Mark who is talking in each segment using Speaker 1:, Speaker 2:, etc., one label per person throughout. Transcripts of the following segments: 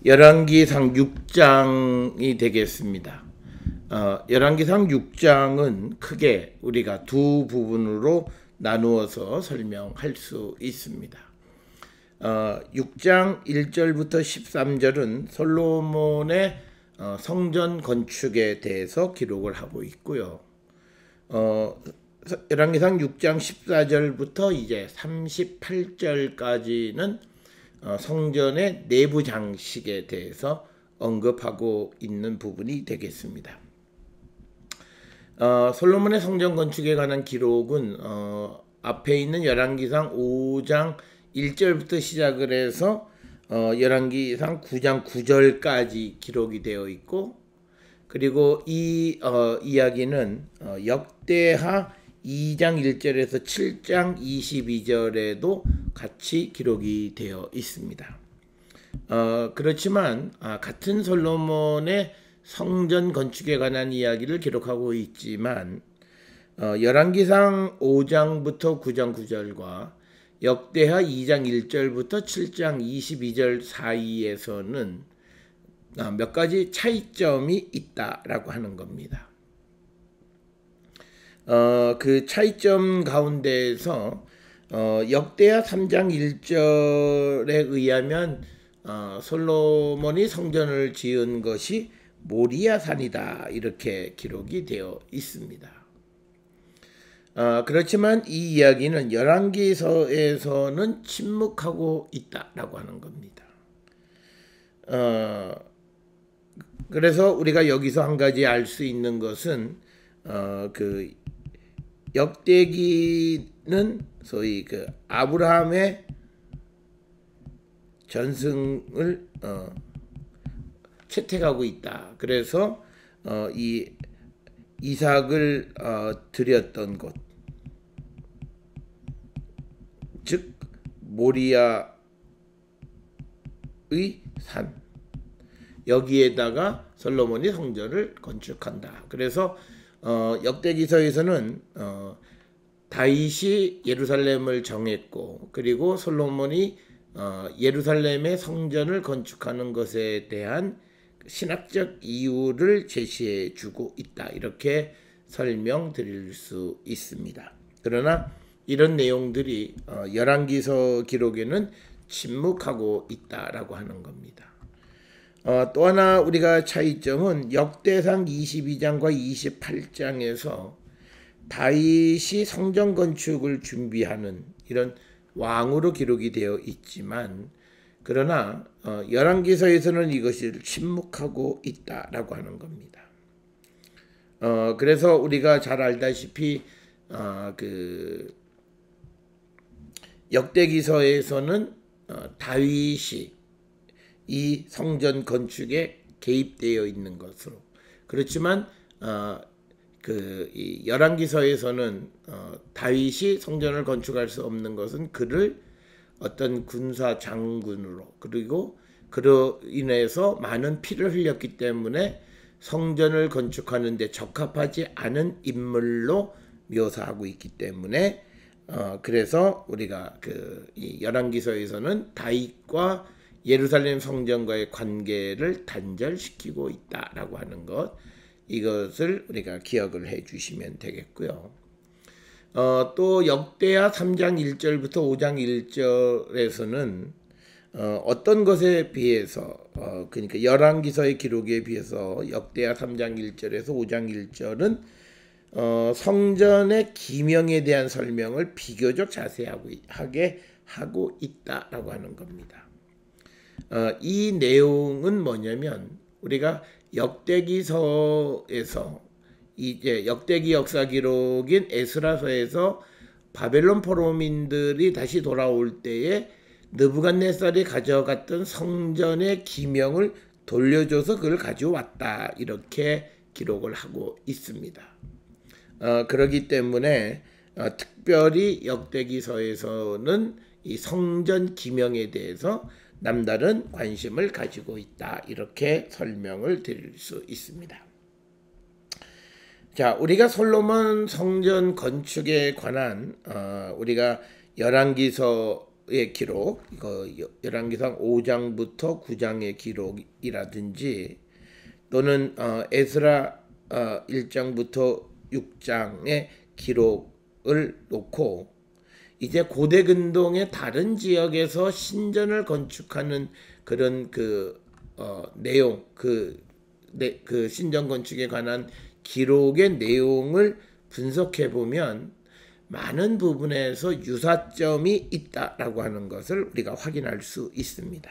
Speaker 1: 열왕기상 6장이 되겠습니다. 열왕기상 6장은 크게 우리가 두 부분으로 나누어서 설명할 수 있습니다. 6장 1절부터 13절은 솔로몬의 성전 건축에 대해서 기록을 하고 있고요. 열왕기상 6장 14절부터 이제 38절까지는 성전의 내부 장식에 대해서 언급하고 있는 부분이 되겠습니다. 솔로몬의 성전 건축에 관한 기록은 앞에 있는 열왕기상 5장 1절부터 시작을 해서 열왕기상 9장 9절까지 기록이 되어 있고, 그리고 이 이야기는 역대하 2장 1절에서 7장 22절에도 같이 기록이 되어 있습니다. 그렇지만 같은 솔로몬의 성전 건축에 관한 이야기를 기록하고 있지만 열왕기상 5장부터 9장 9절과 역대하 2장 1절부터 7장 22절 사이에서는 몇 가지 차이점이 있다라고 하는 겁니다. 그 차이점 가운데에서 역대하 3장 1절에 의하면 솔로몬이 성전을 지은 것이 모리아산이다, 이렇게 기록이 되어 있습니다. 그렇지만 이 이야기는 열왕기서에서는 침묵하고 있다라고 하는 겁니다. 그래서 우리가 여기서 한 가지 알 수 있는 것은 그 역대기는 소위 그 아브라함의 전승을 채택하고 있다. 그래서 이 이삭을 드렸던 곳, 즉 모리아의 산, 여기에다가 솔로몬이 성전을 건축한다. 그래서 역대기서에서는 다윗이 예루살렘을 정했고, 그리고 솔로몬이 예루살렘의 성전을 건축하는 것에 대한 신학적 이유를 제시해 주고 있다, 이렇게 설명드릴 수 있습니다. 그러나 이런 내용들이 열왕기서 기록에는 침묵하고 있다라고 하는 겁니다. 또 하나 우리가 차이점은 역대상 22장과 28장에서 다윗이 성전 건축을 준비하는 이런 왕으로 기록이 되어 있지만, 그러나 열왕기서에서는 이것을 침묵하고 있다라고 하는 겁니다. 그래서 우리가 잘 알다시피 그 역대기서에서는 다윗이 이 성전 건축에 개입되어 있는 것으로, 그렇지만 이 열왕기서에서는 다윗이 성전을 건축할 수 없는 것은 그를 어떤 군사 장군으로, 그리고 그로 인해서 많은 피를 흘렸기 때문에 성전을 건축하는 데 적합하지 않은 인물로 묘사하고 있기 때문에 그래서 우리가 이 열왕기서에서는 다윗과 예루살렘 성전과의 관계를 단절시키고 있다라고 하는 것, 이것을 우리가 기억을 해 주시면 되겠고요. 또 역대하 3장 1절부터 5장 1절에서는 어떤 것에 비해서 그러니까 열왕기서의 기록에 비해서 역대하 3장 1절에서 5장 1절은 성전의 기명에 대한 설명을 비교적 자세하게 하고 있다라고 하는 겁니다. 이 내용은 뭐냐면, 우리가 역대기서에서 이제 역대기 역사 기록인 에스라서에서 바벨론 포로민들이 다시 돌아올 때에 느부갓네살이 가져갔던 성전의 기명을 돌려줘서 그걸 가져왔다, 이렇게 기록을 하고 있습니다. 그렇기 때문에 특별히 역대기서에서는 이 성전 기명에 대해서 남다른 관심을 가지고 있다, 이렇게 설명을 드릴 수 있습니다. 자, 우리가 솔로몬 성전 건축에 관한 우리가 열왕기서 의 기록, 이거 열왕기상 5장부터 9장의 기록이라든지 또는 에스라 1장부터 6장의 기록을 놓고 이제 고대 근동의 다른 지역에서 신전을 건축하는 그런 내용, 그 신전 건축에 관한 기록의 내용을 분석해 보면 많은 부분에서 유사점이 있다라고 하는 것을 우리가 확인할 수 있습니다.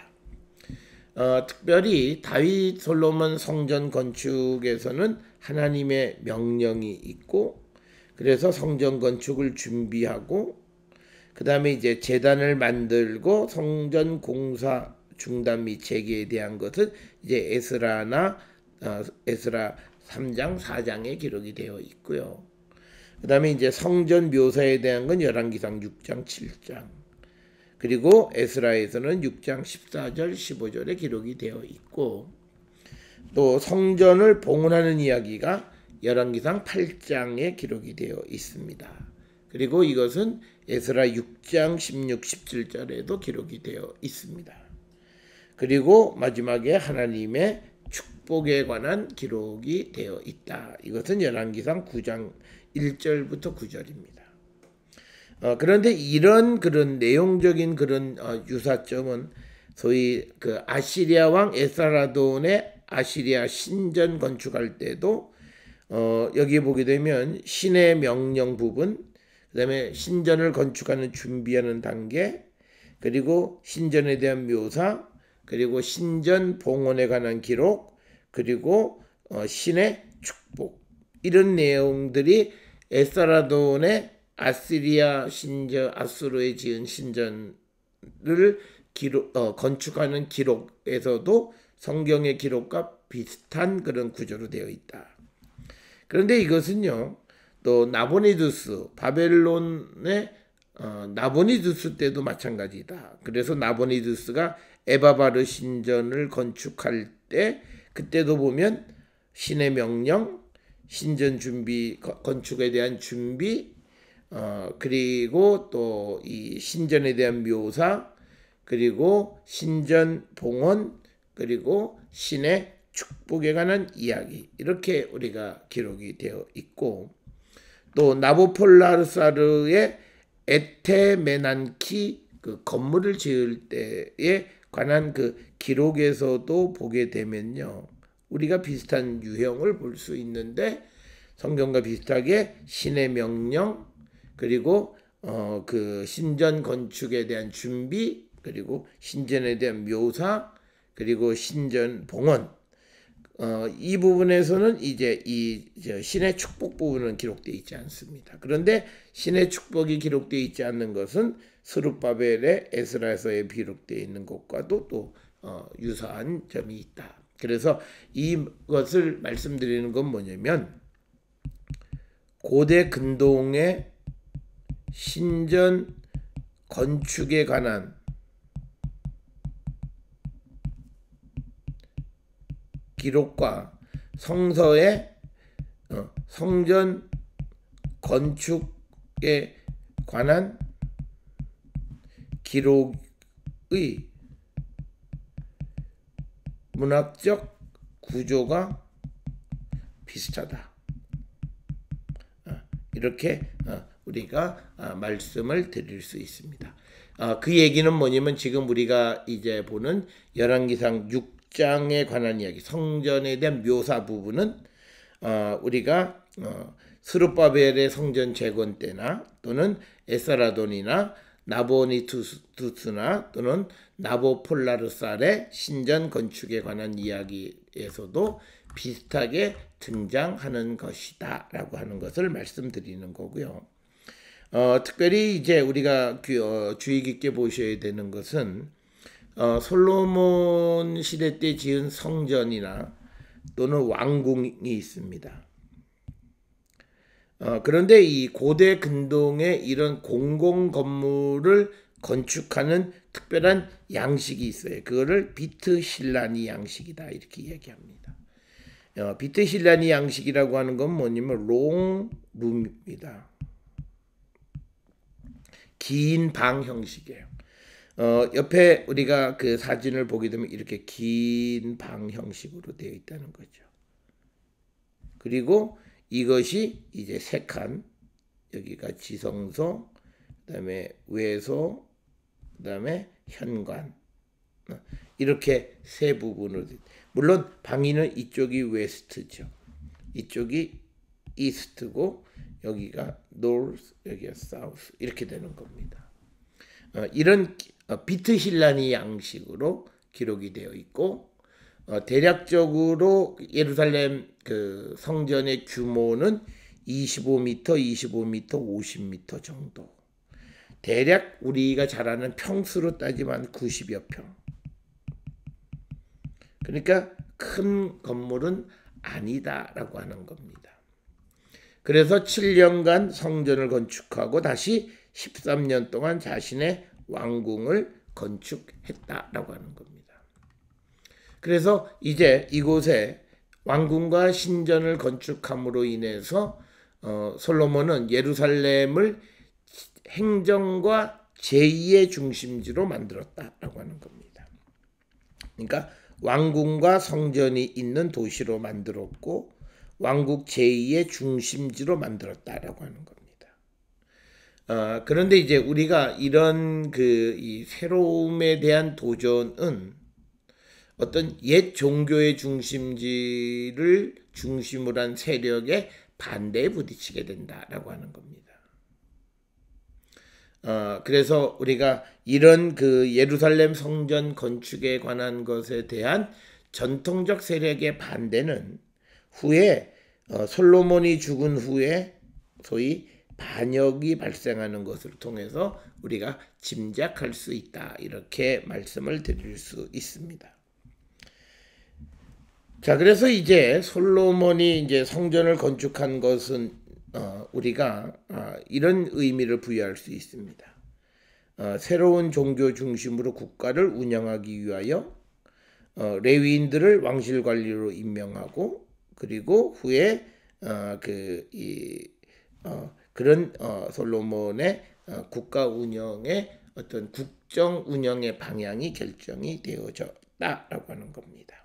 Speaker 1: 특별히 다윗 솔로몬 성전 건축에서는 하나님의 명령이 있고, 그래서 성전 건축을 준비하고 그 다음에 이제 제단을 만들고 성전 공사 중단 및 재개에 대한 것은 이제 에스라 3장 4장에 기록이 되어 있고요. 그 다음에 이제 성전 묘사에 대한 건 열왕기상 6장 7장, 그리고 에스라에서는 6장 14절 15절에 기록이 되어 있고, 또 성전을 봉헌하는 이야기가 열왕기상 8장에 기록이 되어 있습니다. 그리고 이것은 에스라 6장 16, 17절에도 기록이 되어 있습니다. 그리고 마지막에 하나님의 축복에 관한 기록이 되어 있다. 이것은 열왕기상 9장 1절부터 9절입니다. 그런데 이런 그런 내용적인 그런 유사점은 소위 그 아시리아 왕 에스라돈의 아시리아 신전 건축할 때도 여기 보게 되면 신의 명령 부분, 그 다음에 신전을 건축하는 준비하는 단계, 그리고 신전에 대한 묘사, 그리고 신전 봉헌에 관한 기록, 그리고 신의 축복, 이런 내용들이 에스라돈의 아시리아 신전, 아수르에 지은 신전을 건축하는 기록에서도 성경의 기록과 비슷한 그런 구조로 되어 있다. 그런데 이것은요, 또 나보니두스, 바벨론의 나보니두스 때도 마찬가지다. 그래서 나보니두스가 에바바르 신전을 건축할 때 그때도 보면 신의 명령, 신전 준비, 건축에 대한 준비, 그리고 또 이 신전에 대한 묘사, 그리고 신전 봉헌, 그리고 신의 축복에 관한 이야기, 이렇게 우리가 기록이 되어 있고, 또 나보폴라르사르의 에테메난키 그 건물을 지을 때에 관한 그 기록에서도 보게 되면요, 우리가 비슷한 유형을 볼 수 있는데, 성경과 비슷하게 신의 명령, 그리고 그 신전 건축에 대한 준비, 그리고 신전에 대한 묘사, 그리고 신전 봉헌, 이 부분에서는 이제 이 신의 축복 부분은 기록되어 있지 않습니다. 그런데 신의 축복이 기록되어 있지 않는 것은 스룹바벨의 에스라서에 기록되어 있는 것과도 또 유사한 점이 있다. 그래서 이것을 말씀드리는 건 뭐냐면, 고대 근동의 신전 건축에 관한 기록과 성서의 성전 건축에 관한 기록의 문학적 구조가 비슷하다. 이렇게 우리가 말씀을 드릴 수 있습니다. 그 얘기는 뭐냐면, 지금 우리가 이제 보는 열왕기상 6장에 관한 이야기, 성전에 대한 묘사 부분은 우리가 스룹바벨의 성전 재건 때나 또는 에스라돈이나 나보니두스나 또는 나보폴라르살의 신전 건축에 관한 이야기에서도 비슷하게 등장하는 것이다 라고 하는 것을 말씀드리는 거고요. 특별히 이제 우리가 주의 깊게 보셔야 되는 것은 솔로몬 시대 때 지은 성전이나 또는 왕궁이 있습니다. 그런데 이 고대 근동의 이런 공공 건물을 건축하는 특별한 양식이 있어요. 그거를 비트실라니 양식이다, 이렇게 얘기합니다. 비트실라니 양식이라고 하는 건 뭐냐면 롱룸입니다. 긴 방 형식이에요. 옆에 우리가 그 사진을 보게 되면 이렇게 긴 방 형식으로 되어 있다는 거죠. 그리고 이것이 이제 세 칸, 여기가 지성소, 그다음에 외소, 그다음에 현관, 이렇게 세 부분으로. 물론 방위는 이쪽이 웨스트죠. 이쪽이 이스트고 여기가 노스, 여기가 사우스, 이렇게 되는 겁니다. 이런 비트힐라니 양식으로 기록이 되어 있고, 대략적으로 예루살렘 그 성전의 규모는 25m, 25m, 50m 정도. 대략 우리가 잘 아는 평수로 따지면 90여 평. 그러니까 큰 건물은 아니다라고 하는 겁니다. 그래서 7년간 성전을 건축하고 다시 13년 동안 자신의 왕궁을 건축했다라고 하는 겁니다. 그래서 이제 이곳에 왕궁과 신전을 건축함으로 인해서 솔로몬은 예루살렘을 행정과 제의의 중심지로 만들었다라고 하는 겁니다. 그러니까 왕궁과 성전이 있는 도시로 만들었고 왕국 제2의 중심지로 만들었다라고 하는 겁니다. 그런데 이제 우리가 이런 이 새로움에 대한 도전은 어떤 옛 종교의 중심지를 중심으로 한 세력의 반대에 부딪히게 된다라고 하는 겁니다. 그래서 우리가 이런 그 예루살렘 성전 건축에 관한 것에 대한 전통적 세력의 반대는 후에 솔로몬이 죽은 후에 소위 반역이 발생하는 것을 통해서 우리가 짐작할 수 있다, 이렇게 말씀을 드릴 수 있습니다. 자, 그래서 이제 솔로몬이 이제 성전을 건축한 것은 우리가 이런 의미를 부여할 수 있습니다. 새로운 종교 중심으로 국가를 운영하기 위하여 레위인들을 왕실 관리로 임명하고, 그리고 후에 그런 솔로몬의 국가 운영의 어떤 국정 운영의 방향이 결정이 되어졌다라고 하는 겁니다.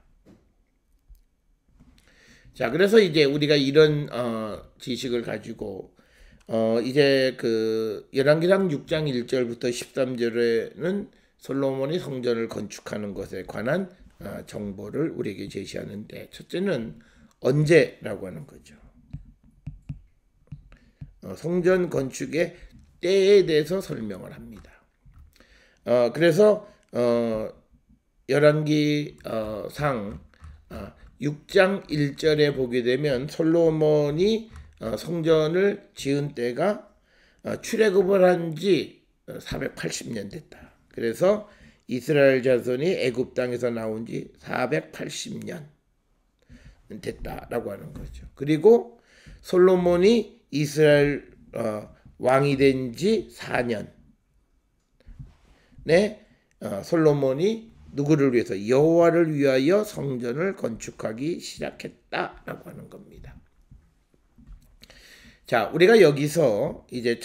Speaker 1: 자, 그래서 이제 우리가 이런 지식을 가지고 이제 그 열왕기상 6장 1절부터 13절에는 솔로몬이 성전을 건축하는 것에 관한 정보를 우리에게 제시하는데, 첫째는 언제라고 하는 거죠. 성전 건축의 때에 대해서 설명을 합니다. 그래서 열왕기상 6장 1절에 보게 되면 솔로몬이 성전을 지은 때가 출애굽을 한 지 480년 됐다. 그래서 이스라엘 자손이 애굽 땅에서 나온 지 480년 됐다라고 하는 거죠. 그리고 솔로몬이 이스라엘 왕이 된 지 4년에 솔로몬이 누구를 위해서? 여호와를 위하여 성전을 건축하기 시작했다라고 하는 겁니다. 자, 우리가 여기서 이제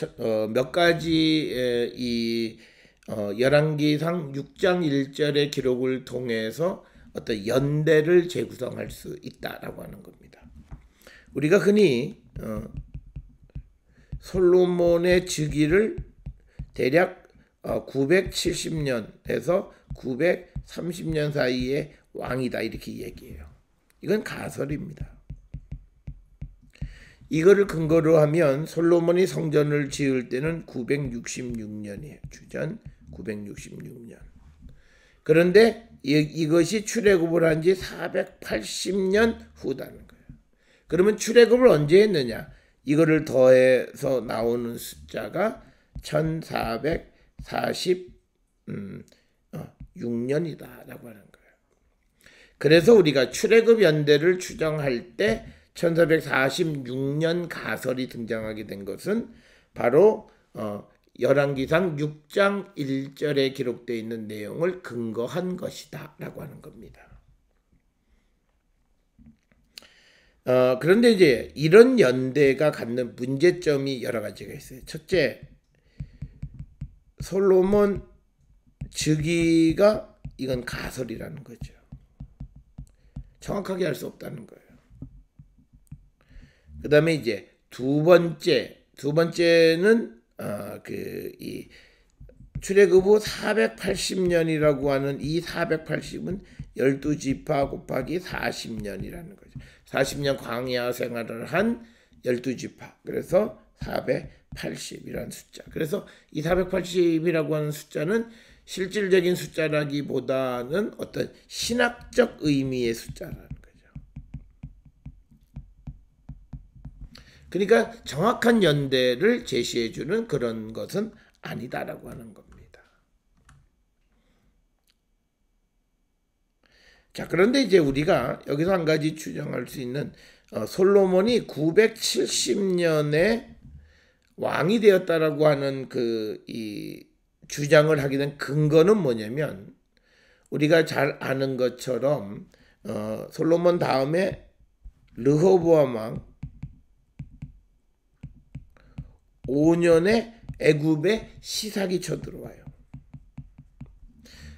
Speaker 1: 몇 가지 이 열왕기상 6장 1절의 기록을 통해서 어떤 연대를 재구성할 수 있다라고 하는 겁니다. 우리가 흔히 솔로몬의 즉위를 대략 970년에서 930년 사이에 왕이다, 이렇게 얘기해요. 이건 가설입니다. 이거를 근거로 하면 솔로몬이 성전을 지을 때는 966년이에요. 주전 966년. 그런데 이것이 출애굽을 한 지 480년 후다는 거예요. 그러면 출애굽을 언제 했느냐? 이거를 더해서 나오는 숫자가 1446년이다라고 하는 거예요. 그래서 우리가 출애굽 연대를 추정할 때 1446년 가설이 등장하게 된 것은 바로 열왕기상 6장 1절에 기록되어 있는 내용을 근거한 것이다 라고 하는 겁니다. 그런데 이제 이런 연대가 갖는 문제점이 여러 가지가 있어요. 첫째, 솔로몬 즉위가 이건 가설이라는 거죠. 정확하게 할 수 없다는 거예요. 그 다음에 이제 두 번째는 이 출애굽 후 480년이라고 하는 이 480은 12지파 곱하기 40년이라는 거죠. 40년 광야 생활을 한 12지파. 그래서 480이라는 숫자. 그래서 이 480이라고 하는 숫자는 실질적인 숫자라기보다는 어떤 신학적 의미의 숫자라는 거죠. 그러니까 정확한 연대를 제시해주는 그런 것은 아니다라고 하는 겁니다. 자, 그런데 이제 우리가 여기서 한 가지 추정할 수 있는 솔로몬이 970년에 왕이 되었다라고 하는 이 주장을 하게 된 근거는 뭐냐면 우리가 잘 아는 것처럼 솔로몬 다음에 르호보암 왕 5년에 애굽에 시삭이 쳐들어와요.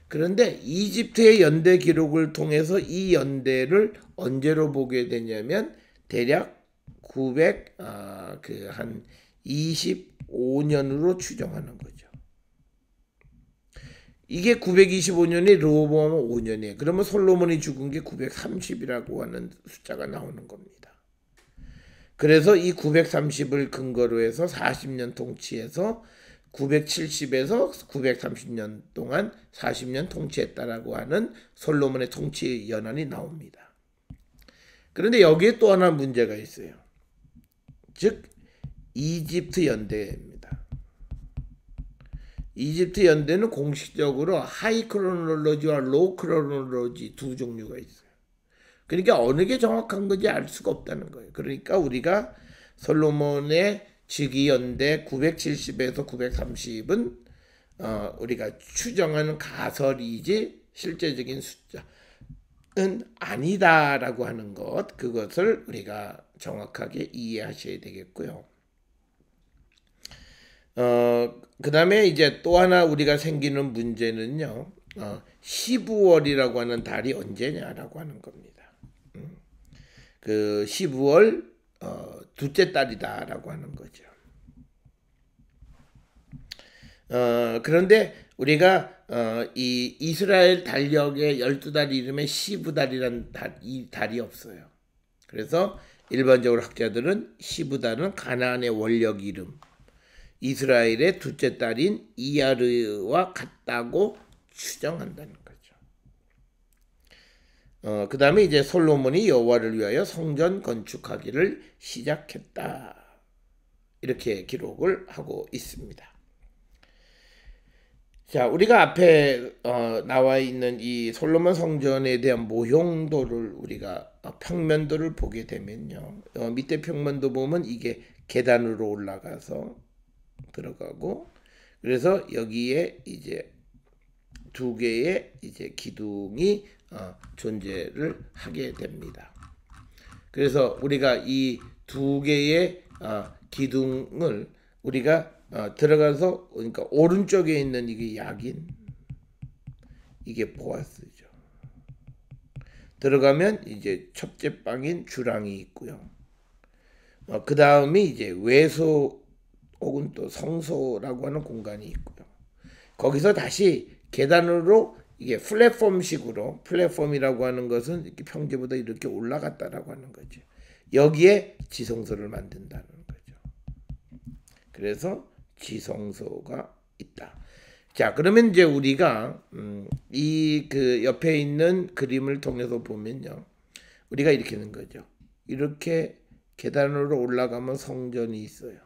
Speaker 1: 그런데 이집트의 연대 기록을 통해서 이 연대를 언제로 보게 되냐면 대략 925년으로 추정하는 거죠. 이게 925년이 르호보암은 5년이에요. 그러면 솔로몬이 죽은 게 930이라고 하는 숫자가 나오는 겁니다. 그래서 이 930을 근거로 해서 40년 통치해서 970에서 930년 동안 40년 통치했다라고 하는 솔로몬의 통치 연한이 나옵니다. 그런데 여기에 또 하나 문제가 있어요. 즉 이집트 연대입니다. 이집트 연대는 공식적으로 하이 크로놀로지와 로우 크로놀로지 두 종류가 있어요. 그러니까 어느 게 정확한 건지 알 수가 없다는 거예요. 그러니까 우리가 솔로몬의 즉위 연대 970에서 930은 우리가 추정하는 가설이지 실제적인 숫자는 아니다라고 하는 것, 그것을 우리가 정확하게 이해하셔야 되겠고요. 그 다음에 이제 또 하나 우리가 생기는 문제는요, 12월이라고 하는 달이 언제냐라고 하는 겁니다. 그 12월 둘째 달이다라고 하는 거죠. 그런데 우리가 이 이스라엘 달력의 12달 이름에 시브달이라는 이 달이 없어요. 그래서 일반적으로 학자들은 시브달은 가나안의 원력 이름, 이스라엘의 둘째 딸인 이야르와 같다고 추정한다는 거죠. 그 다음에 이제 솔로몬이 여호와를 위하여 성전 건축하기를 시작했다. 이렇게 기록을 하고 있습니다. 자, 우리가 앞에 나와 있는 이 솔로몬 성전에 대한 모형도를 우리가 평면도를 보게 되면요. 밑에 평면도 보면 이게 계단으로 올라가서 들어가고, 그래서 여기에 이제 두 개의 이제 기둥이 존재를 하게 됩니다. 그래서 우리가 이 두 개의 기둥을 우리가 들어가서, 그러니까 오른쪽에 있는 이게 야긴, 이게 보아스죠. 들어가면 이제 첫째 방인 주랑이 있고요. 그 다음에 이제 외소 혹은 또 성소라고 하는 공간이 있고요. 거기서 다시 계단으로 이게 플랫폼식으로, 플랫폼이라고 하는 것은 이렇게 평지보다 이렇게 올라갔다라고 하는 거죠. 여기에 지성소를 만든다는 거죠. 그래서 지성소가 있다. 자, 그러면 이제 우리가 이 그 옆에 있는 그림을 통해서 보면요, 우리가 이렇게 하는 거죠. 이렇게 계단으로 올라가면 성전이 있어요.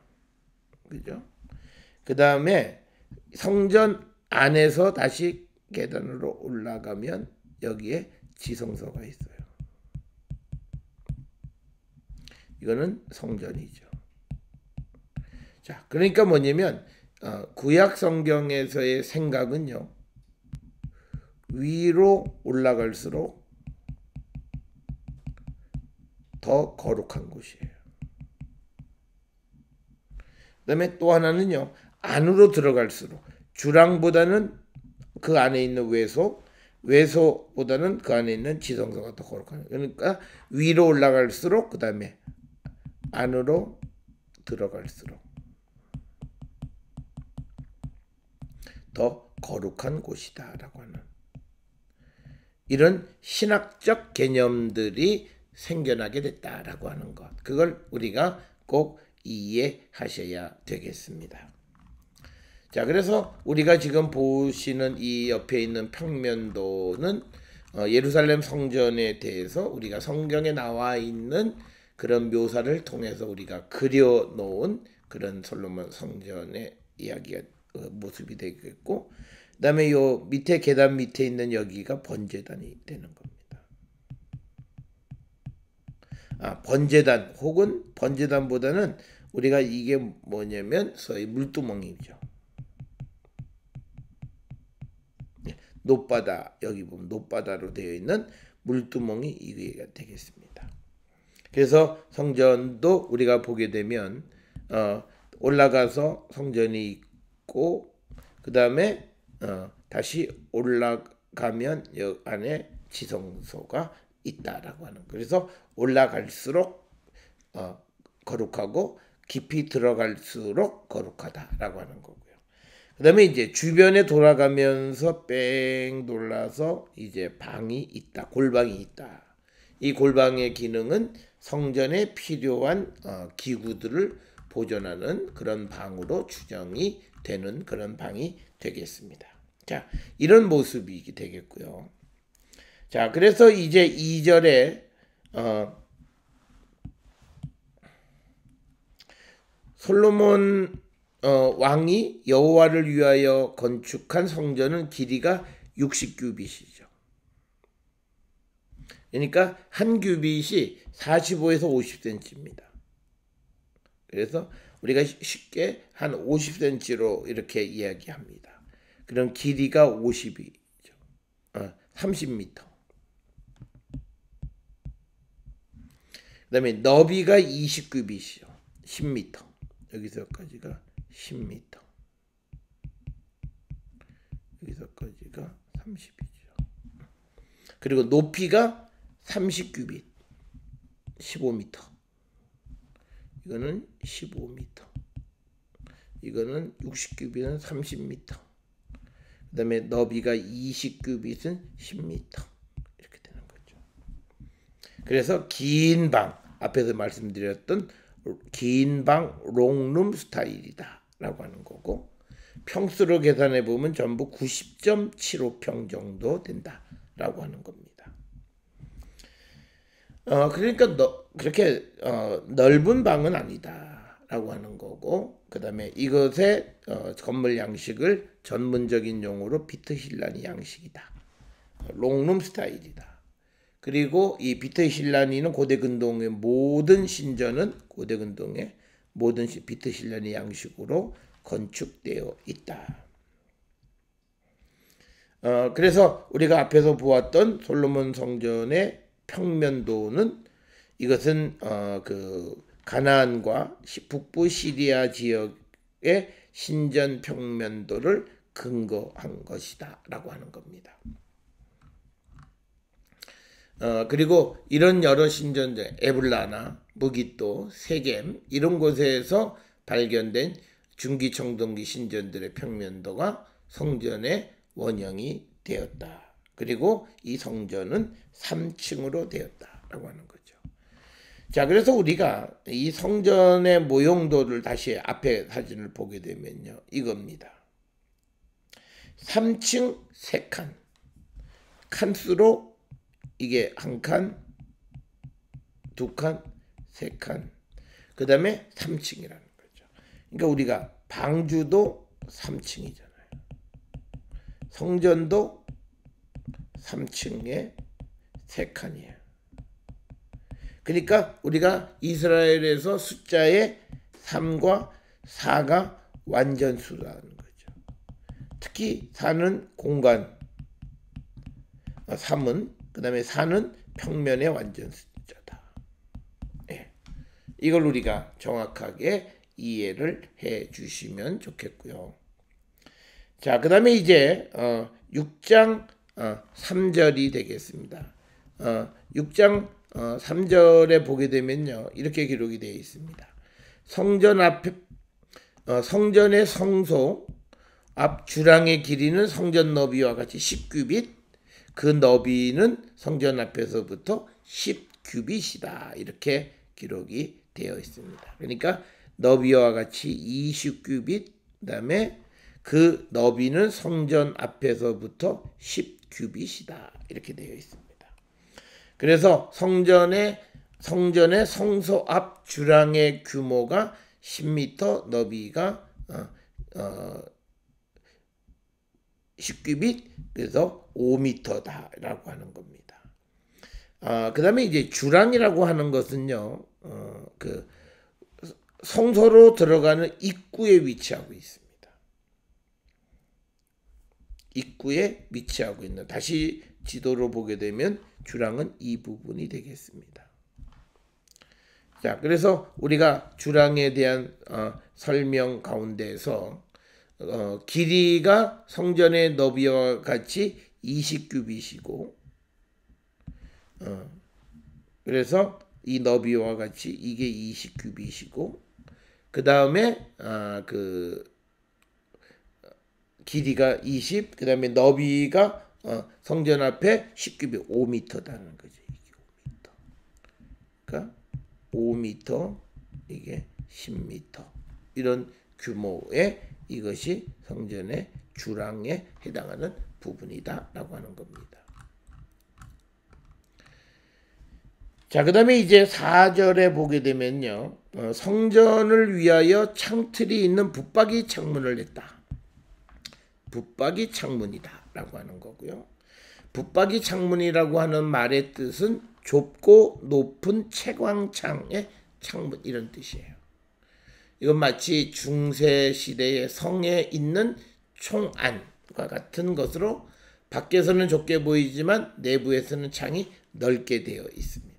Speaker 1: 그죠? 그 다음에 성전 안에서 다시 계단으로 올라가면 여기에 지성소가 있어요. 이거는 성전이죠. 자, 그러니까 뭐냐면 구약 성경에서의 생각은요, 위로 올라갈수록 더 거룩한 곳이에요. 그 다음에 또 하나는요, 안으로 들어갈수록 주랑보다는 그 안에 있는 외소보다는 그 안에 있는 지성소가 더 거룩한. 그러니까 위로 올라갈수록 그 다음에 안으로 들어갈수록 더 거룩한 곳이다라고 하는 이런 신학적 개념들이 생겨나게 됐다라고 하는 것. 그걸 우리가 꼭 이해하셔야 되겠습니다. 자, 그래서 우리가 지금 보시는 이 옆에 있는 평면도는 예루살렘 성전에 대해서 우리가 성경에 나와 있는 그런 묘사를 통해서 우리가 그려놓은 그런 솔로몬 성전의 이야기가 모습이 되겠고, 그 다음에 요 밑에 계단 밑에 있는 여기가 번제단이 되는 겁니다. 번제단 혹은 번제단보다는 우리가 이게 뭐냐면 소위 물두멍이죠. 높바다, 여기 보면 높바다로 되어 있는 물두멍이 이게 되겠습니다. 그래서 성전도 우리가 보게 되면 올라가서 성전이 있고 그 다음에 다시 올라가면 여 안에 지성소가 있다라고 하는. 그래서 올라갈수록 거룩하고 깊이 들어갈수록 거룩하다라고 하는 거고요. 그 다음에 이제 주변에 돌아가면서 뺑 돌아서 이제 방이 있다, 골방이 있다. 이 골방의 기능은 성전에 필요한 기구들을 보존하는 그런 방으로 추정이 되는 그런 방이 되겠습니다. 자, 이런 모습이 되겠고요. 자, 그래서 이제 2절에 솔로몬 왕이 여호와를 위하여 건축한 성전은 길이가 60규빗이죠. 그러니까 한 규빗이 45에서 50cm입니다. 그래서 우리가 쉽게 한 50cm로 이렇게 이야기합니다. 그럼 길이가 50이죠. 30m. 그 다음에 너비가 20규빗이죠. 10m. 여기서까지가 10m. 여기서까지가 30이죠. 그리고 높이가 30규빗. 15m. 이거는 15m. 이거는 60규빗은 30m. 그 다음에 너비가 20규빗은 10m. 이렇게 되는 거죠. 그래서 긴 방, 앞에서 말씀드렸던 긴 방 롱룸 스타일이다 라고 하는 거고, 평수로 계산해 보면 전부 90.75평 정도 된다 라고 하는 겁니다. 그러니까 그렇게 넓은 방은 아니다 라고 하는 거고, 그 다음에 이것의 건물 양식을 전문적인 용어로 비트힐라니 양식이다, 롱룸 스타일이다. 그리고 이 비트힐라니는 고대 근동의 모든 신전은 고대 근동의 모든 비트힐라니 양식으로 건축되어 있다. 그래서 우리가 앞에서 보았던 솔로몬 성전의 평면도는 이것은 그 가나안과 북부 시리아 지역의 신전 평면도를 근거한 것이다라고 하는 겁니다. 그리고 이런 여러 신전들, 에블라나, 무기또, 세겜 이런 곳에서 발견된 중기 청동기 신전들의 평면도가 성전의 원형이 되었다. 그리고 이 성전은 3층으로 되었다라고 하는 거죠. 자, 그래서 우리가 이 성전의 모형도를 다시 앞에 사진을 보게 되면요, 이겁니다. 3층 3칸, 칸수로 이게 한 칸, 두 칸, 세 칸, 그 다음에 3층이라는 거죠. 그러니까 우리가 방주도 3층이잖아요. 성전도 3층에 3칸이에요. 그러니까 우리가 이스라엘에서 숫자의 3과 4가 완전수라는 거죠. 특히 4는 공간, 3은 그 다음에 4는 평면의 완전 숫자다. 네. 이걸 우리가 정확하게 이해를 해 주시면 좋겠고요. 자, 그 다음에 이제 6장 3절이 되겠습니다. 6장 3절에 보게 되면요, 이렇게 기록이 되어 있습니다. 성전 앞에 성전의 성소 앞 주랑의 길이는 성전 너비와 같이 10규빗, 그 너비는 성전 앞에서부터 10규빗이다. 이렇게 기록이 되어 있습니다. 그러니까 너비와 같이 20규빗, 그다음에 그 너비는 성전 앞에서부터 10규빗이다. 이렇게 되어 있습니다. 그래서 성전의 성소 앞 주랑의 규모가 10m, 너비가 10규빗, 그래서 5m다라고 하는 겁니다. 그 다음에 이제 주랑이라고 하는 것은요, 그 성소로 들어가는 입구에 위치하고 있습니다. 입구에 위치하고 있는, 다시 지도로 보게 되면 주랑은 이 부분이 되겠습니다. 자, 그래서 우리가 주랑에 대한 설명 가운데에서 길이가 성전의 너비와 같이 20규빗이고, 그래서 이 너비와 같이 이게 20규빗이고, 그 다음에 그 길이가 20, 그 다음에 너비가 성전 앞에 10규빗, 5m다는 거죠. 이게 5m. 그러니까 5m, 이게 10m. 이런 규모의 이것이 성전의 주랑에 해당하는 부분이다라고 하는 겁니다. 자, 그 다음에 이제 4절에 보게 되면요, 성전을 위하여 창틀이 있는 붙박이 창문을 냈다. 붙박이 창문이다 라고 하는 거고요. 붙박이 창문이라고 하는 말의 뜻은 좁고 높은 채광창의 창문, 이런 뜻이에요. 이건 마치 중세 시대의 성에 있는 총안과 같은 것으로 밖에서는 좁게 보이지만 내부에서는 창이 넓게 되어 있습니다.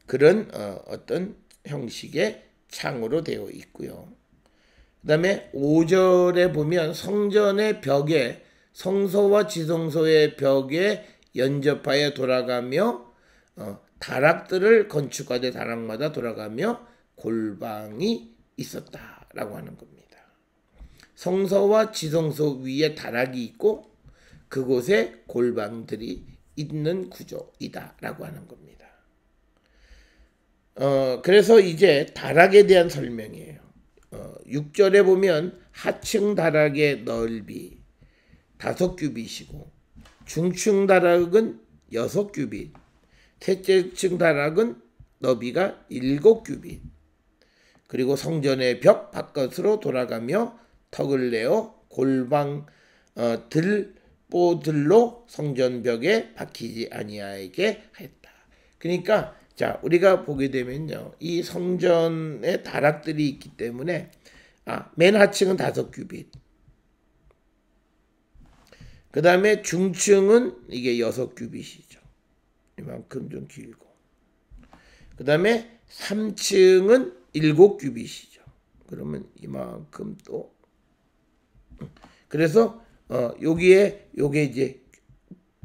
Speaker 1: 그런 어떤 형식의 창으로 되어 있고요. 그 다음에 5절에 보면 성전의 벽에, 성소와 지성소의 벽에 연접하여 돌아가며 다락들을 건축하되 다락마다 돌아가며 골방이 있었다라고 하는 겁니다. 성소와 지성소 위에 다락이 있고 그곳에 골방들이 있는 구조이다라고 하는 겁니다. 그래서 이제 다락에 대한 설명이에요. 6절에 보면 하층 다락의 넓이 5규빗이고 중층 다락은 6규빗, 셋째 층 다락은 너비가 7규빗, 그리고 성전의 벽 바깥으로 돌아가며 턱을 내어 골방 들보들로 성전 벽에 박히지 아니하게 했다. 그러니까 자, 우리가 보게 되면요, 이 성전에 다락들이 있기 때문에 맨 하층은 5규빗, 그 다음에 중층은 이게 6규빗이죠. 이만큼 좀 길고, 그 다음에 3층은 7규빗이죠. 그러면 이만큼 또, 그래서 여기에 요게 이제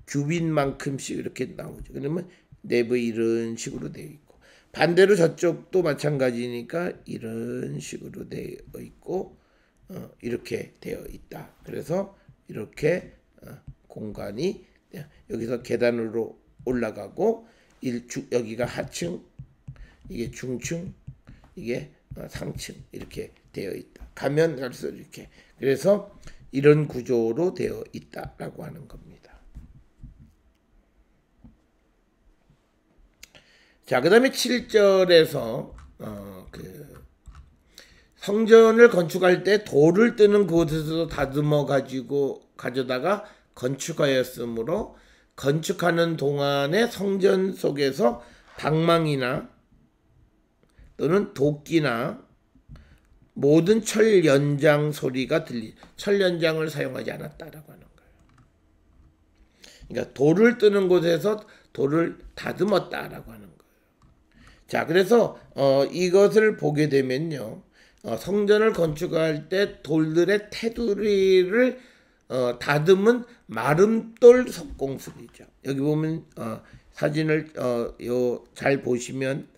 Speaker 1: 규빗만큼씩 이렇게 나오죠. 그러면 내부 이런 식으로 되어 있고, 반대로 저쪽도 마찬가지니까 이런 식으로 되어 있고, 이렇게 되어 있다. 그래서 이렇게 공간이 여기서 계단으로 올라가고, 여기가 하층, 이게 중층, 이게 상층 이렇게 되어 있다. 가면 갈수록 이렇게, 그래서 이런 구조로 되어 있다라고 하는 겁니다. 자, 그 다음에 7절에서 성전을 건축할 때 돌을 뜨는 곳에서 다듬어 가져다가 건축하였으므로 건축하는 동안에 성전 속에서 방망이나 또는 도끼나 모든 철 연장 소리가 철 연장을 사용하지 않았다라고 하는 거예요. 그러니까 돌을 뜨는 곳에서 돌을 다듬었다라고 하는 거예요. 자, 그래서 이것을 보게 되면요, 성전을 건축할 때 돌들의 테두리를 다듬은 마름돌 석공술이죠. 여기 보면 사진을 잘 보시면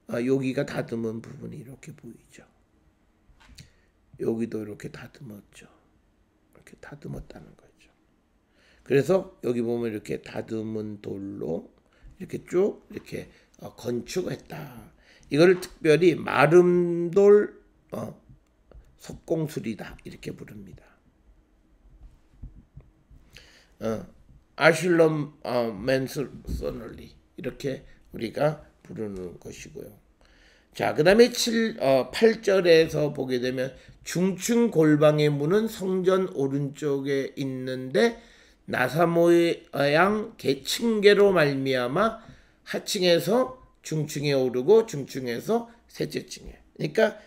Speaker 1: 여기가 다듬은 부분이 이렇게 보이죠. 여기도 이렇게 다듬었죠. 이렇게 다듬었다는 거죠. 그래서 여기 보면 이렇게 다듬은 돌로 이렇게 쭉 이렇게 건축했다. 이거를 특별히 마름돌 석공술이다 이렇게 부릅니다. 아슐럼 맨소너리 이렇게 우리가 부르는 것이고요. 자, 그 다음에 8절에서 보게 되면 중층 골방의 문은 성전 오른쪽에 있는데 나사 모양 층계로 말미암아 하층에서 중층에 오르고 중층에서 셋째 층에. 그러니까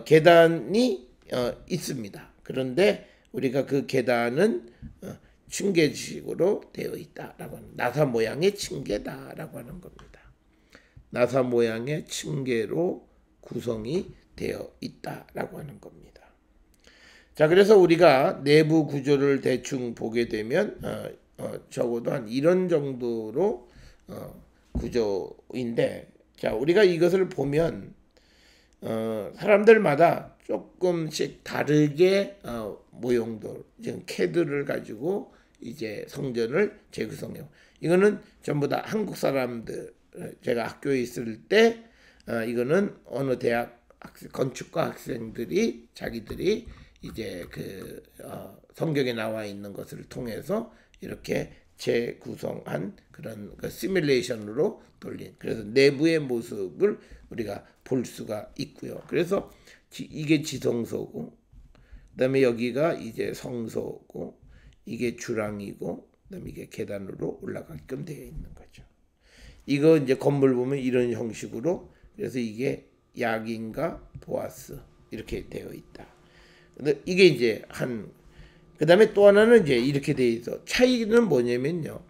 Speaker 1: 계단이 있습니다. 그런데 우리가 그 계단은 층계식으로 되어 있다라고 하는, 나사 모양의 층계다라고 하는 겁니다. 나사 모양의 층계로 구성이 되어 있다라고 하는 겁니다. 자, 그래서 우리가 내부 구조를 대충 보게 되면 적어도 한 이런 정도로 구조인데, 자, 우리가 이것을 보면 사람들마다 조금씩 다르게 모형들, 지금 캐드를 가지고 이제 성전을 재구성해요. 이거는 전부 다 한국 사람들. 제가 학교에 있을 때 이거는 어느 대학 건축과 학생들이 자기들이 이제 그 성경에 나와 있는 것을 통해서 이렇게 재구성한 그런 그 시뮬레이션으로 돌린, 그래서 내부의 모습을 우리가 볼 수가 있고요. 그래서 이게 지성소고, 그다음에 여기가 이제 성소고, 이게 주랑이고, 그다음에 이게 계단으로 올라가게끔 되어 있는 거죠. 이거 이제 건물 보면 이런 형식으로, 그래서 이게 야긴과 보아스 이렇게 되어 있다. 근데 이게 이제 그다음에 또 하나는 이제 이렇게 되어 있어. 차이는 뭐냐면요.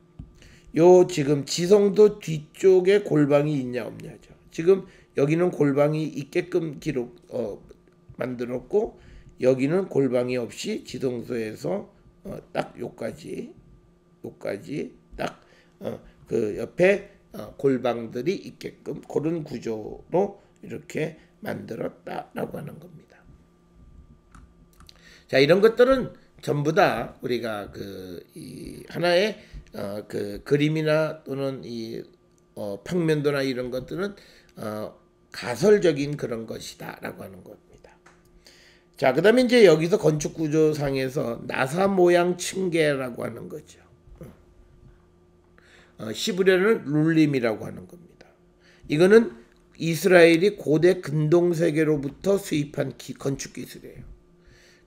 Speaker 1: 요 지금 지성도 뒤쪽에 골방이 있냐 없냐죠. 지금 여기는 골방이 있게끔 만들었고, 여기는 골방이 없이 지성소에서 딱 요까지 딱 그 옆에 골방들이 있게끔 그런 구조로 이렇게 만들었다라고 하는 겁니다. 자, 이런 것들은 전부 다 우리가 이 하나의 그 그림이나 또는 이 평면도나 이런 것들은 가설적인 그런 것이다라고 하는 겁니다. 자, 그다음에 이제 여기서 건축 구조상에서 나사 모양 층계라고 하는 거죠. 히브리어는 룰림이라고 하는 겁니다. 이거는 이스라엘이 고대 근동 세계로부터 수입한 건축 기술이에요.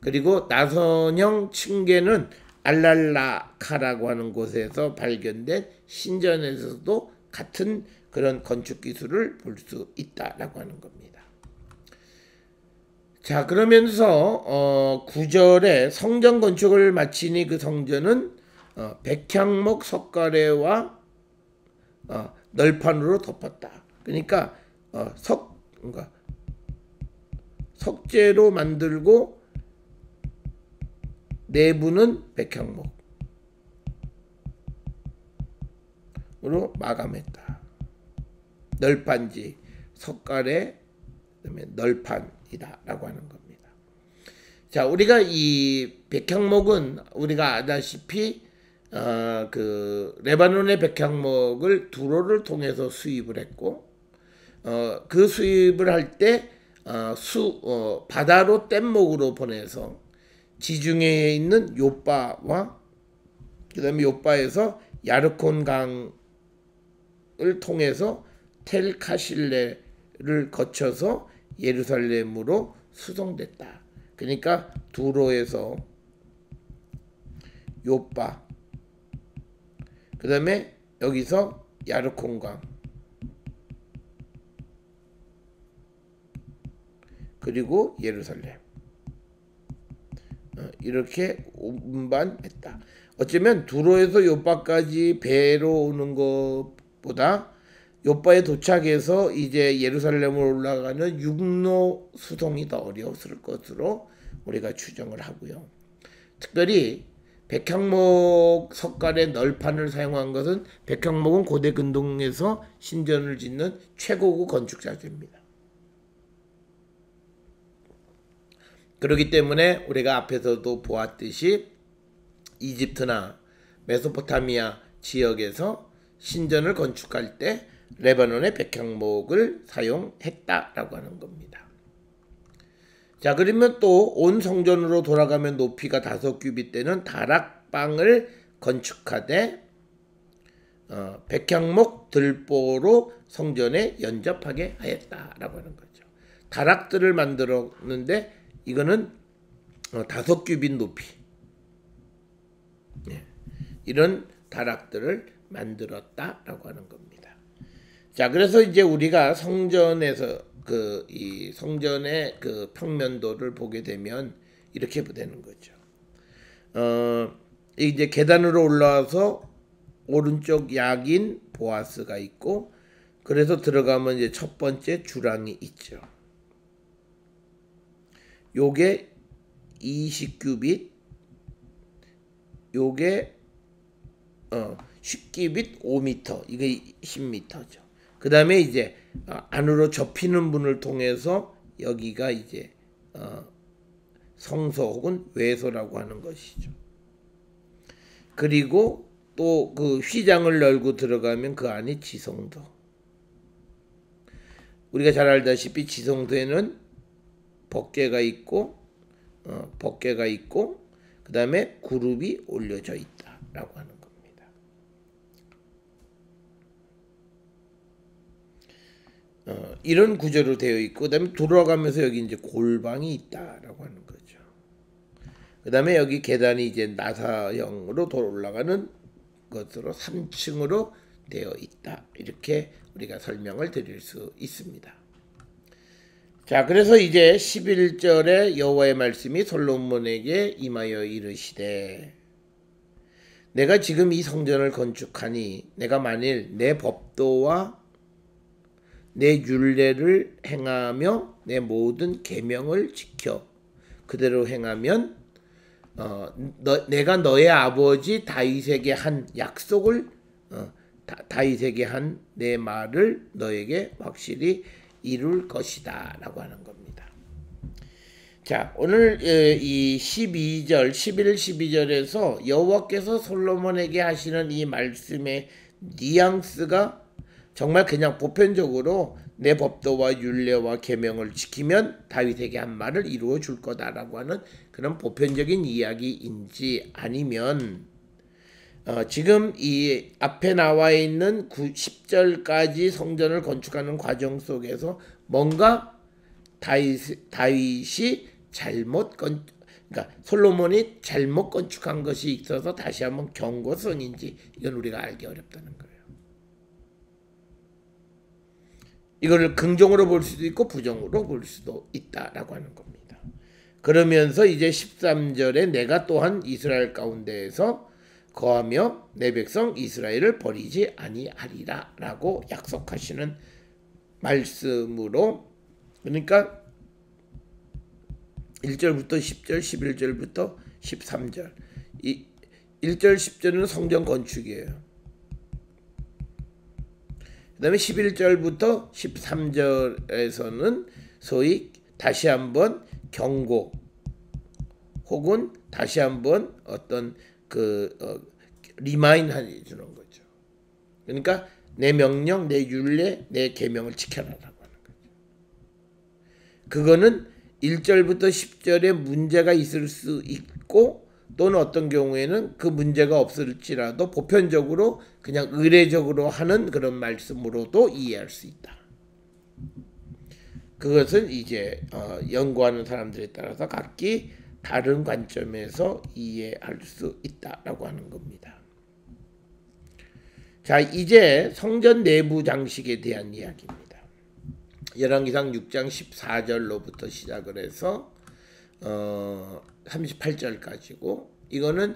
Speaker 1: 그리고 나선형 층계는 알랄라카라고 하는 곳에서 발견된 신전에서도 같은 그런 건축 기술을 볼 수 있다라고 하는 겁니다. 자, 그러면서 9절에 성전 건축을 마치니 그 성전은 백향목 석가래와 널판으로 덮었다. 그러니까 석재로 만들고 내부는 백향목으로 마감했다. 널판지, 석가래, 그다음에 널판이다라고 하는 겁니다. 자, 우리가 이 백향목은 우리가 아다시피 그 레바논의 백향목을 두로를 통해서 수입을 했고, 그 수입을 할 때 바다로 뗏목으로 보내서 지중해에 있는 요빠와 그다음에 요빠에서 야르콘 강을 통해서 텔카실레를 거쳐서 예루살렘으로 수송됐다. 그러니까 두로에서 요빠, 그 다음에 여기서 야르콘강, 그리고 예루살렘, 이렇게 운반했다. 어쩌면 두로에서 요빠까지 배로 오는 것보다 요바에 도착해서 이제 예루살렘으로 올라가는 육로 수송이 더 어려웠을 것으로 우리가 추정을 하고요. 특별히 백향목 석갈의 널판을 사용한 것은 백향목은 고대 근동에서 신전을 짓는 최고급 건축자재입니다. 그렇기 때문에 우리가 앞에서도 보았듯이 이집트나 메소포타미아 지역에서 신전을 건축할 때 레바논의 백향목을 사용했다라고 하는 겁니다. 자, 그러면 또 온 성전으로 돌아가면 높이가 5규빗 되는 다락방을 건축하되 백향목 들보로 성전에 연접하게 하였다라고 하는 거죠. 다락들을 만들었는데 이거는 5규빗 높이, 이런 다락들을 만들었다라고 하는 겁니다. 자, 그래서 이제 우리가 성전에서 이 성전의 그 평면도를 보게 되면 이렇게 되는 거죠. 이제 계단으로 올라와서 오른쪽 약인 보아스가 있고, 그래서 들어가면 이제 첫 번째 주랑이 있죠. 요게 20규빗, 요게 10규빗 5m, 이게 10m죠. 그 다음에 이제 안으로 접히는 문을 통해서 여기가 이제 성소 혹은 외소라고 하는 것이죠. 그리고 또 그 휘장을 열고 들어가면 그 안이 지성소. 우리가 잘 알다시피 지성소에는 법궤가 있고 그 다음에 그룹이 올려져 있다라고 하는 겁니다. 이런 구조로 되어 있고, 그 다음에 돌아가면서 여기 이제 골방이 있다라고 하는 거죠. 그 다음에 여기 계단이 이제 나사형으로 올라가는 것으로 3층으로 되어 있다. 이렇게 우리가 설명을 드릴 수 있습니다. 자, 그래서 이제 11절에 여호와의 말씀이 솔로몬에게 임하여 이르시되, 내가 지금 이 성전을 건축하니 내가 만일 내 법도와 내 율례를 행하며 내 모든 계명을 지켜 그대로 행하면 내가 너의 아버지 다윗에게 한 약속을 다윗에게 한 내 말을 너에게 확실히 이룰 것이다 라고 하는 겁니다. 자, 오늘 이 12절 11, 12절에서 여호와께서 솔로몬에게 하시는 이 말씀의 뉘앙스가 정말 그냥 보편적으로 내 법도와 율례와 계명을 지키면 다윗에게 한 말을 이루어 줄 거다라고 하는 그런 보편적인 이야기인지, 아니면 지금 이 앞에 나와 있는 10절까지 성전을 건축하는 과정 속에서 뭔가 다윗이 그러니까 솔로몬이 잘못 건축한 것이 있어서 다시 한번 경고성인지, 이건 우리가 알기 어렵다는 거예요. 이거를 긍정으로 볼 수도 있고 부정으로 볼 수도 있다라고 하는 겁니다. 그러면서 이제 13절에 내가 또한 이스라엘 가운데에서 거하며 내 백성 이스라엘을 버리지 아니하리라 라고 약속하시는 말씀으로, 그러니까 1절부터 10절, 11절부터 13절, 1절, 10절은 성전 건축이에요. 그 다음에 11절부터 13절에서는 소위 다시 한번 경고 혹은 다시 한번 어떤 리마인드 해주는 거죠. 그러니까 내 명령, 내 율례, 내 계명을 지켜라라고 하는 거죠. 그거는 1절부터 10절에 문제가 있을 수 있고, 또는 어떤 경우에는 그 문제가 없을지라도 보편적으로 그냥 의례적으로 하는 그런 말씀으로도 이해할 수 있다. 그것은 이제 연구하는 사람들에 따라서 각기 다른 관점에서 이해할 수 있다라고 하는 겁니다. 자, 이제 성전 내부 장식에 대한 이야기입니다. 열왕기상 6장 14절로부터 시작을 해서 38절까지고, 이거는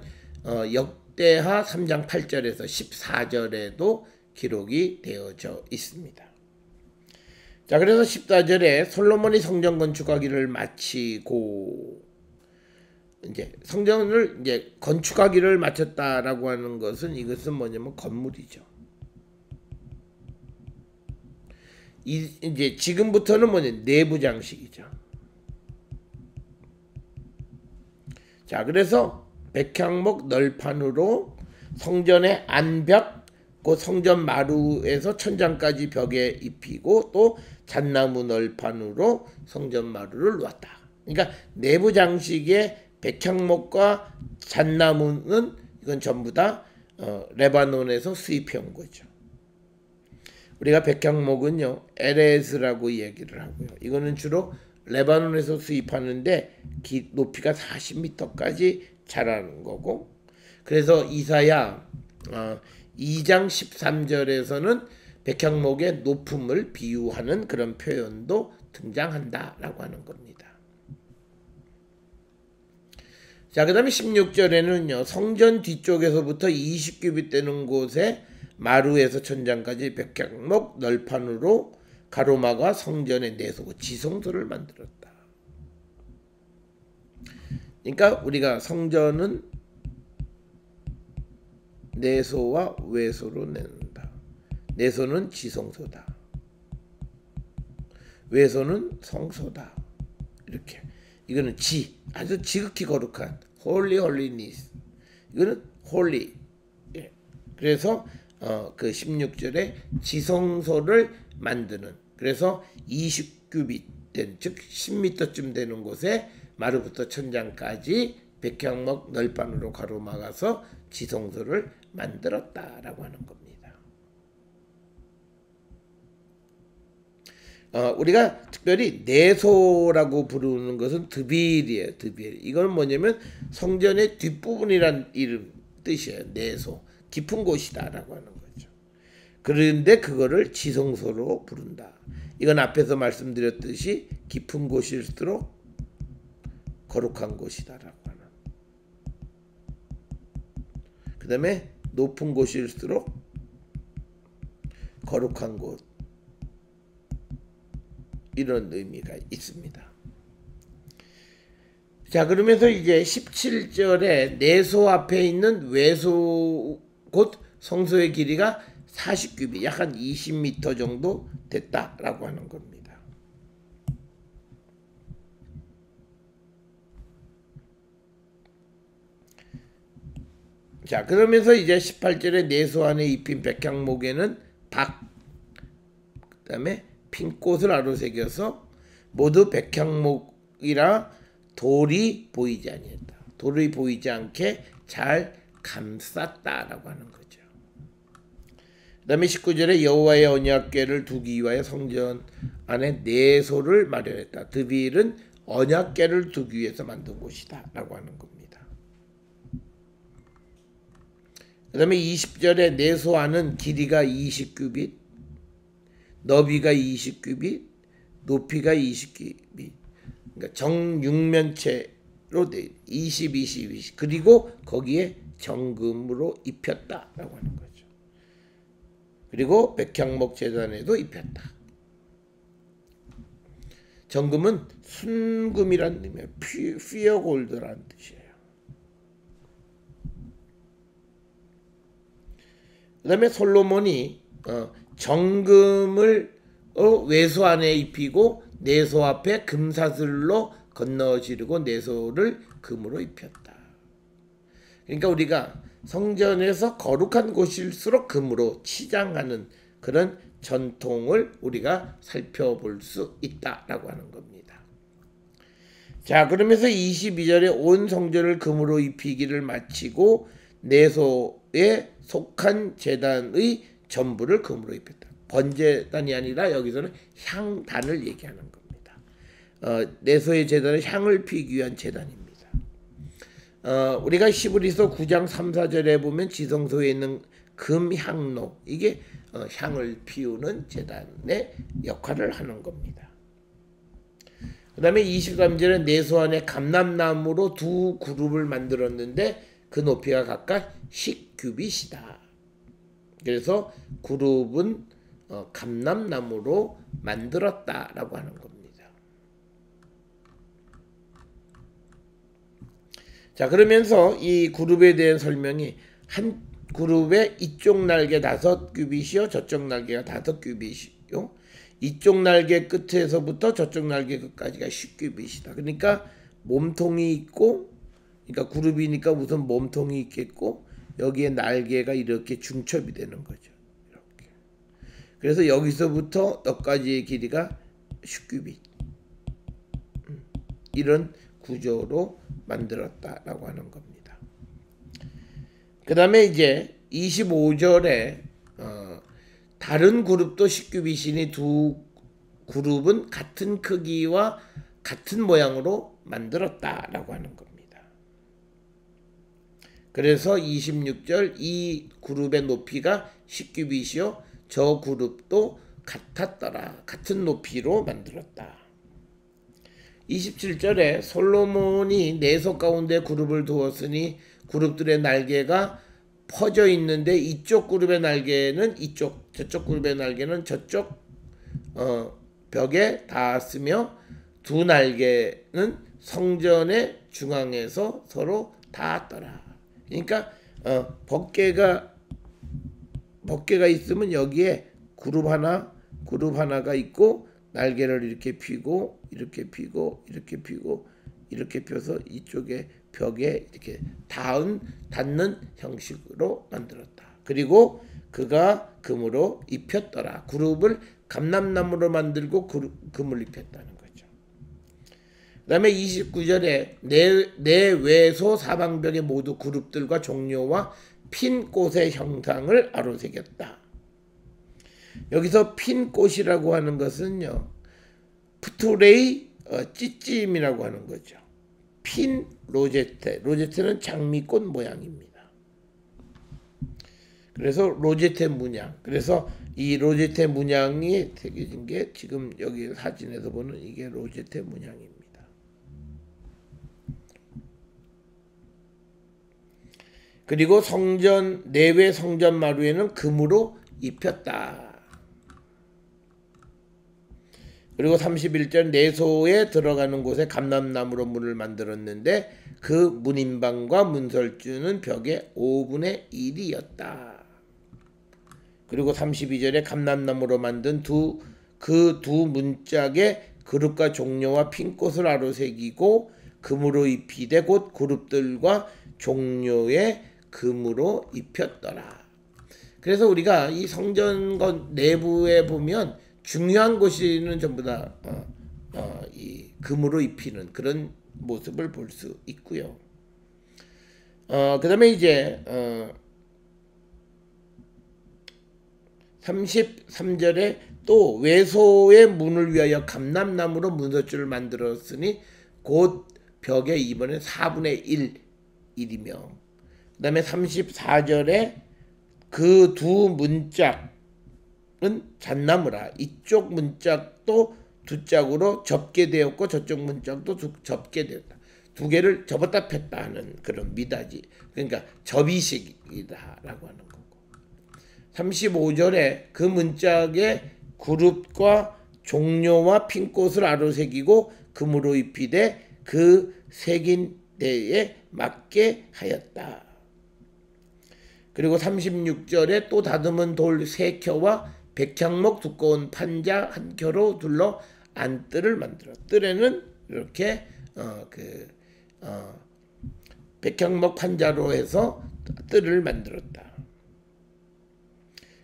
Speaker 1: 역대하 3장 8절에서 14절에도 기록이 되어져 있습니다. 자, 그래서 14절에 솔로몬이 성전 건축하기를 마치고, 이제 성전을 이제 건축하기를 마쳤다라고 하는 것은, 이것은 뭐냐면 건물이죠. 이제 지금부터는 뭐냐, 내부 장식이죠. 자, 그래서 백향목 널판으로 성전의 안벽, 그 성전 마루에서 천장까지 벽에 입히고, 또 잣나무 널판으로 성전 마루를 놓았다. 그러니까 내부 장식의 백향목과 잣나무는 이건 전부 다 레바논에서 수입해온 거죠. 우리가 백향목은요, 에레스라고 얘기를 하고요. 이거는 주로 레바논에서 수입하는데 높이가 40m까지 자라는 거고, 그래서 이사야 2장 13절에서는 백향목의 높음을 비유하는 그런 표현도 등장한다라고 하는 겁니다. 자, 그 다음에 16절에는요, 성전 뒤쪽에서부터 20규빗 되는 곳에 마루에서 천장까지 백향목 널판으로 가로막아 성전에 내소고 지성소를 만들었다. 그러니까 우리가 성전은 내소와 외소로 내는다. 내소는 지성소다. 외소는 성소다. 이렇게. 이거는 아주 지극히 거룩한 holy holiness. 이거는 holy. 예. 그래서 그 16절에 지성소를 만드는, 그래서 20규빗 된, 즉 10m쯤 되는 곳에 마루부터 천장까지 백향목 널판으로 가로막아서 지성소를 만들었다라고 하는 겁니다. 우리가 특별히 내소라고 부르는 것은 드빌이에요. 드빌. 이건 뭐냐면 성전의 뒷부분이란 이름 뜻이에요. 내소. 깊은 곳이다라고 하는 거죠. 그런데 그거를 지성소로 부른다. 이건 앞에서 말씀드렸듯이 깊은 곳일수록 거룩한 곳이다라고 하는. 그 다음에 높은 곳일수록 거룩한 곳. 이런 의미가 있습니다. 자, 그러면서 이제 17절에 내소 앞에 있는 외소 곧 성소의 길이가 40규빗, 약 한 20m 정도 됐다라고 하는 겁니다. 자, 그러면서 이제 18절에 내소 안에 입힌 백향목에는 그 다음에 핀꽃을 아로새겨서 모두 백향목이라 돌이 보이지 아니했다. 돌이 보이지 않게 잘 감쌌다라고 하는 거죠. 그 다음에 19절에 여호와의 언약궤를 두기 위하여 성전 안에 내소를 마련했다. 드빌은 언약궤를 두기 위해서 만든 곳이다 라고 하는 겁니다. 그 다음에 20절에 내소 안은 길이가 20규빗, 너비가 20규빗, 높이가 20규빗. 그러니까 정육면체로 돼 20, 20, 20. 그리고 거기에 정금으로 입혔다라고 하는 거죠. 그리고 백향목 제단에도 입혔다. 정금은 순금이란 의미예요. 피어 골드라는 뜻이에요. 그 다음에 솔로몬이 정금을 외소 안에 입히고 내소 앞에 금사슬로 건너 지르고 내소를 금으로 입혔다. 그러니까 우리가 성전에서 거룩한 곳일수록 금으로 치장하는 그런 전통을 우리가 살펴볼 수 있다라고 하는 겁니다. 자, 그러면서 22절에 온 성전을 금으로 입히기를 마치고 내소에 속한 제단의 전부를 금으로 입혔다. 번제단이 아니라 여기서는 향단을 얘기하는 겁니다. 내소의 제단은 향을 피우기 위한 제단입니다. 우리가 히브리서 9장 3, 4절에 보면 지성소에 있는 금향로, 이게 향을 피우는 제단의 역할을 하는 겁니다. 그 다음에 23절에 내소 안에 감람나무로 두 그룹을 만들었는데 그 높이가 각각 10규빗이다. 그래서 그룹은 감람나무로 만들었다라고 하는 겁니다. 자, 그러면서 이 그룹에 대한 설명이 한 그룹의 이쪽 날개 5규빗이요, 저쪽 날개가 5규빗이요, 이쪽 날개 끝에서부터 저쪽 날개 끝까지가 10규빗이다. 그러니까 몸통이 있고, 그러니까 그룹이니까 우선 몸통이 있겠고, 여기에 날개가 이렇게 중첩이 되는 거죠. 이렇게. 그래서 여기서부터 여기까지의 길이가 10규빗. 이런 구조로 만들었다라고 하는 겁니다. 그 다음에 이제 25절에 다른 그룹도 10규빗이니 두 그룹은 같은 크기와 같은 모양으로 만들었다라고 하는 겁니다. 그래서 26절 이 그룹의 높이가 10규빗이요 저 그룹도 같았더라. 같은 높이로 만들었다. 27절에 솔로몬이 내석 가운데 그룹을 두었으니 그룹들의 날개가 퍼져 있는데 이쪽 그룹의 날개는 이쪽, 저쪽 그룹의 날개는 저쪽 벽에 닿았으며 두 날개는 성전의 중앙에서 서로 닿았더라. 그러니까 법궤가 있으면 여기에 그룹 하나가 있고 날개를 이렇게 펴고 이렇게 펴고 이렇게 펴고 이렇게 펴서 이쪽에 벽에 이렇게 닿는 형식으로 만들었다. 그리고 그가 금으로 입혔더라. 그룹을 감람나무로 만들고 금을 입혔다는 거죠. 그 다음에 29절에 내 외소 사방벽에 모두 그룹들과 종려와 핀 꽃의 형상을 아로새겼다. 여기서 핀 꽃이라고 하는 것은요, 프투레이 찌찜이라고 하는 거죠. 핀 로제테는 장미꽃 모양입니다. 그래서 로제테 문양. 그래서 이 로제테 문양이 새겨진 게 지금 여기 사진에서 보는 이게 로제테 문양입니다. 그리고 성전 내외 성전 마루에는 금으로 입혔다. 그리고 31절 내소에 들어가는 곳에 감람나무로 문을 만들었는데 그 문인방과 문설주는 벽의 5분의 1이었다. 그리고 32절에 감람나무로 만든 그 두 문짝에 그룹과 종려와 핀꽃을 아로새기고 금으로 입히되 곧 그룹들과 종려에 금으로 입혔더라. 그래서 우리가 이 성전 내부에 보면 중요한 곳이는 전부 다 이 금으로 입히는 그런 모습을 볼 수 있고요. 그 다음에 이제 33절에 또 외소의 문을 위하여 감람나무로 문설주를 만들었으니 곧 벽의 이번에 4분의 1이며 그 다음에 34절에 그 두 문짝은 잣나무라. 이쪽 문짝도 두 짝으로 접게 되었고 저쪽 문짝도 접게 되었다. 두 개를 접었다 폈다 하는 그런 미닫이. 그러니까 접이식이다라고 하는 거고. 35절에 그 문짝에 그룹과 종려와 핀꽃을 아로새기고 금으로 입히되 그 새긴 데에 맞게 하였다. 그리고 36절에 또 다듬은 돌 3켜와 백향목 두꺼운 판자 1켜로 둘러 안뜰을 만들어. 뜰에는 이렇게 백향목 판자로 해서 뜰을 만들었다.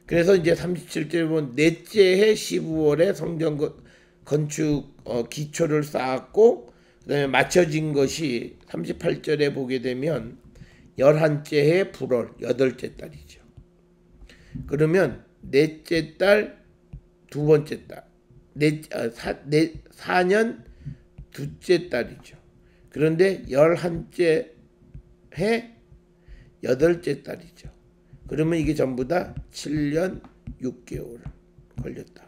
Speaker 1: 그래서 이제 37절에 보면 넷째 해 12월에 성전 건축 기초를 쌓았고 그다음에 맞춰진 것이 38절에 보게 되면 11째 해 불월 8째 달이죠. 그러면 넷째 달 두 번째 달 4년 둘째 달이죠. 그런데 11째 해 8째 달이죠. 그러면 이게 전부 다 7년 6개월 걸렸다.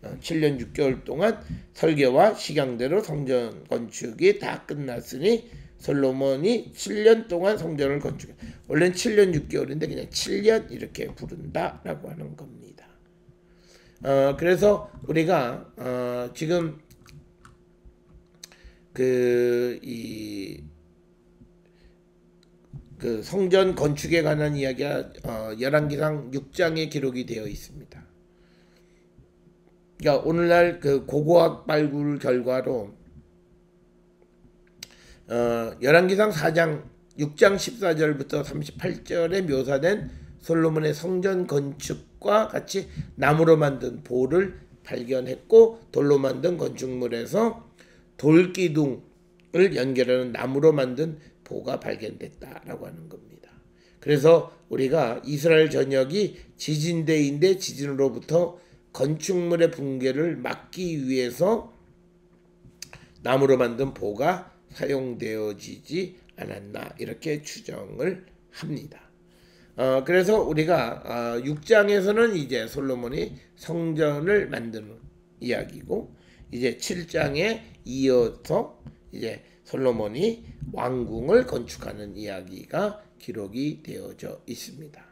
Speaker 1: 7년 6개월 동안 설계와 식양대로 성전 건축이 다 끝났으니 솔로몬이 7년 동안 성전을 건축해. 원래는 7년 6개월인데 그냥 7년 이렇게 부른다라고 하는 겁니다. 그래서 우리가 지금 그 성전 건축에 관한 이야기가 열왕기상 6장에 기록이 되어 있습니다. 그러니까 오늘날 그 고고학 발굴 결과로 열왕기상 4장 6장 14절부터 38절에 묘사된 솔로몬의 성전 건축과 같이 나무로 만든 보를 발견했고, 돌로 만든 건축물에서 돌기둥을 연결하는 나무로 만든 보가 발견됐다라고 하는 겁니다. 그래서 우리가 이스라엘 전역이 지진대인데 지진으로부터 건축물의 붕괴를 막기 위해서 나무로 만든 보가 사용되어지지 않았나 이렇게 추정을 합니다. 그래서 우리가 6장에서는 이제 솔로몬이 성전을 만드는 이야기고, 이제 7장에 이어서 이제 솔로몬이 왕궁을 건축하는 이야기가 기록이 되어져 있습니다.